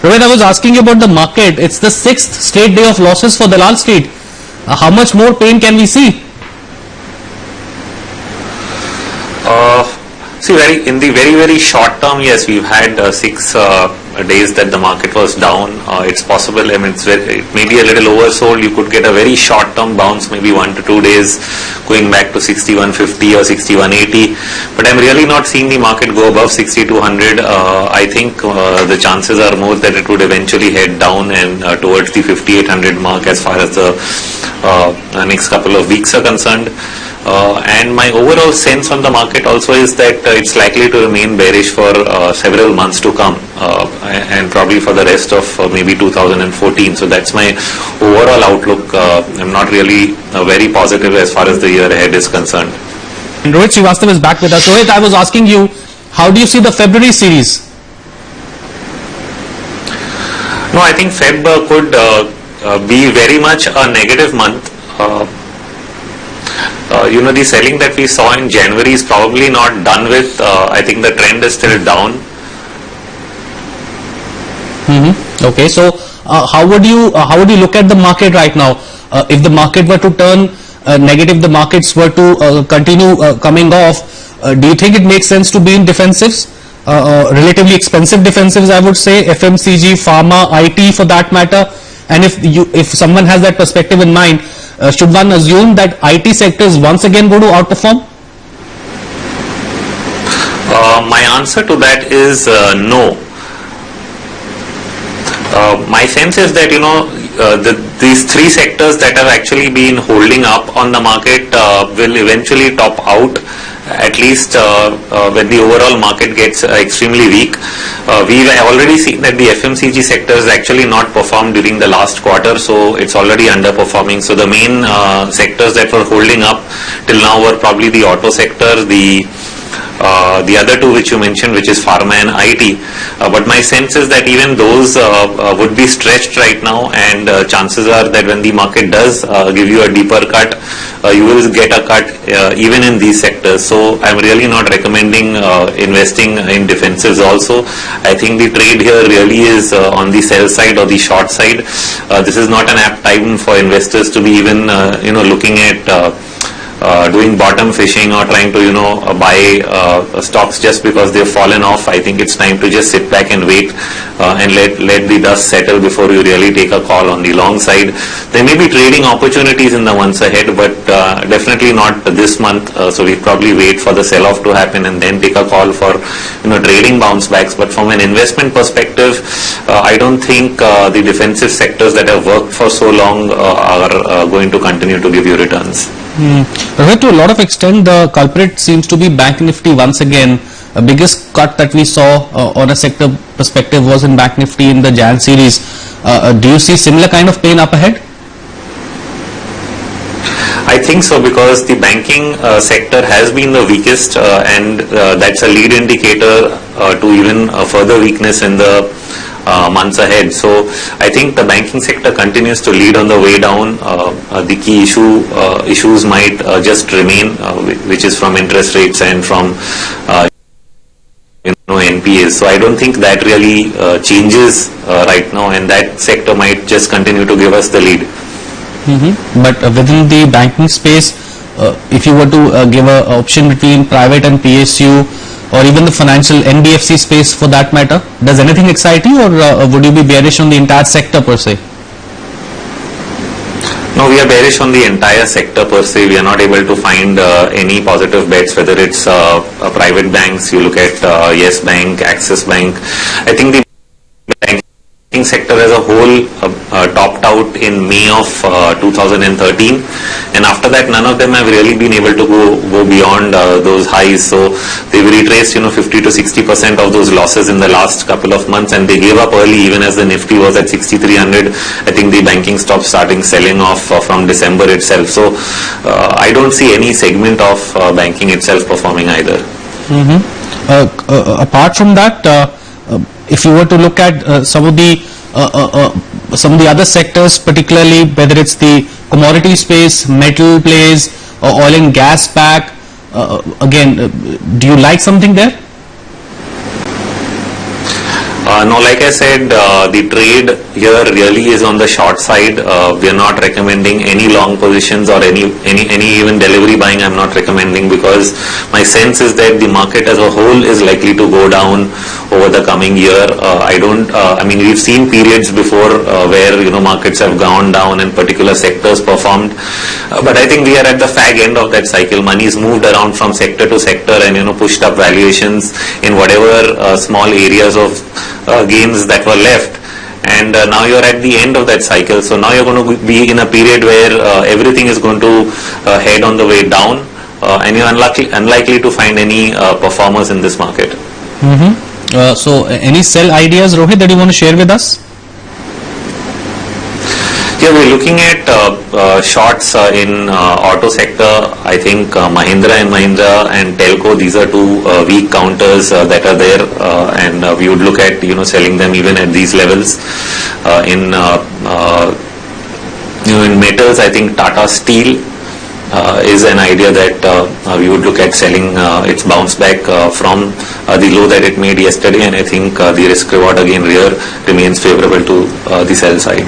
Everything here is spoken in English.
Rohit, I was asking you about the market. It's the sixth straight day of losses for Dalal Street. How much more pain can we see? See, in the very short term, yes, we've had 6 days that the market was down. It's possible. I mean, it may be a little oversold. You could get a very short term bounce, maybe 1 to 2 days, going back to 6150 or 6180. But I'm really not seeing the market go above 6200. I think the chances are more that it would eventually head down and towards the 5800 mark as far as the next couple of weeks are concerned. And my overall sense on the market also is that it's likely to remain bearish for several months to come, and probably for the rest of maybe 2014. So that's my overall outlook. I'm not really very positive as far as the year ahead is concerned. And Rohit Srivastava is back with us. Rohit, I was asking you, how do you see the February series? No, I think Feb could be very much a negative month. The selling that we saw in January is probably not done with. I think the trend is still down. Okay, so how would you look at the market right now? If the market were to turn negative, the markets were to continue coming off, do you think it makes sense to be in defensives? Relatively expensive defensives, I would say, FMCG, pharma, IT for that matter. And if someone has that perspective in mind, should one assume that IT sector is once again going to outperform? My answer to that is no. My sense is that these three sectors that have actually been holding up on the market will eventually top out, at least when the overall market gets extremely weak. We've already seen that the FMCG sector has actually not performed during the last quarter, so it's already underperforming. So the main sectors that were holding up till now were probably the auto sector, the other two which you mentioned, which is pharma and IT. But my sense is that even those would be stretched right now, and chances are that when the market does give you a deeper cut, you will get a cut even in these sectors. So I'm really not recommending investing in defensives also. I think the trade here really is on the sell side or the short side. This is not an apt time for investors to be even looking at doing bottom fishing or trying to buy stocks just because they've fallen off. I think it's time to just sit back and wait and let the dust settle before you really take a call on the long side. There may be trading opportunities in the months ahead, but definitely not this month. So we probably wait for the sell-off to happen and then take a call for trading bounce backs. But from an investment perspective, I don't think the defensive sectors that have worked for so long are going to continue to give you returns. Rohit, to a lot of extent, the culprit seems to be Bank Nifty once again. The biggest cut that we saw on a sector perspective was in Bank Nifty in the Jan series. Do you see similar kind of pain up ahead? I think so, because the banking sector has been the weakest, and that's a lead indicator to even further weakness in the months ahead. So I think the banking sector continues to lead on the way down. The key issues might just remain, which is from interest rates and from NPAs. So I don't think that really changes right now, and that sector might just continue to give us the lead. But within the banking space, if you were to give an option between private and PSU, or even the financial NBFC space for that matter, does anything excite you, or would you be bearish on the entire sector per se? No, we are bearish on the entire sector per se. We are not able to find any positive bets, whether it's private banks. You look at Yes Bank, Axis Bank. I think the banking sector as a whole topped out in May of 2013, and after that none of them have really been able to go beyond those highs. So they've retraced 50 to 60% of those losses in the last couple of months, and they gave up early even as the Nifty was at 6300. I think the banking stopped starting selling off from December itself. So I don't see any segment of banking itself performing either. Apart from that, if you were to look at some of the other sectors, particularly whether it's the commodity space, metal plays, or oil and gas back, again, do you like something there? No, like I said, the trade here really is on the short side. We are not recommending any long positions or any even delivery buying. I'm not recommending, because my sense is that the market as a whole is likely to go down over the coming year. I mean, we've seen periods before where markets have gone down and particular sectors performed, but I think we are at the fag end of that cycle. Money's moved around from sector to sector and pushed up valuations in whatever small areas of gains that were left, and now you're at the end of that cycle. So now you're going to be in a period where everything is going to head on the way down, and you're unlikely to find any performers in this market. So any sell ideas, Rohit, that you want to share with us? Yeah, we're looking at shorts in auto sector. I think Mahindra and Mahindra and Telco, these are two weak counters that are there, and we would look at selling them even at these levels. In metals, I think Tata Steel is an idea that we would look at selling. It's bounced back from the low that it made yesterday, and I think the risk reward again here remains favorable to the sell side.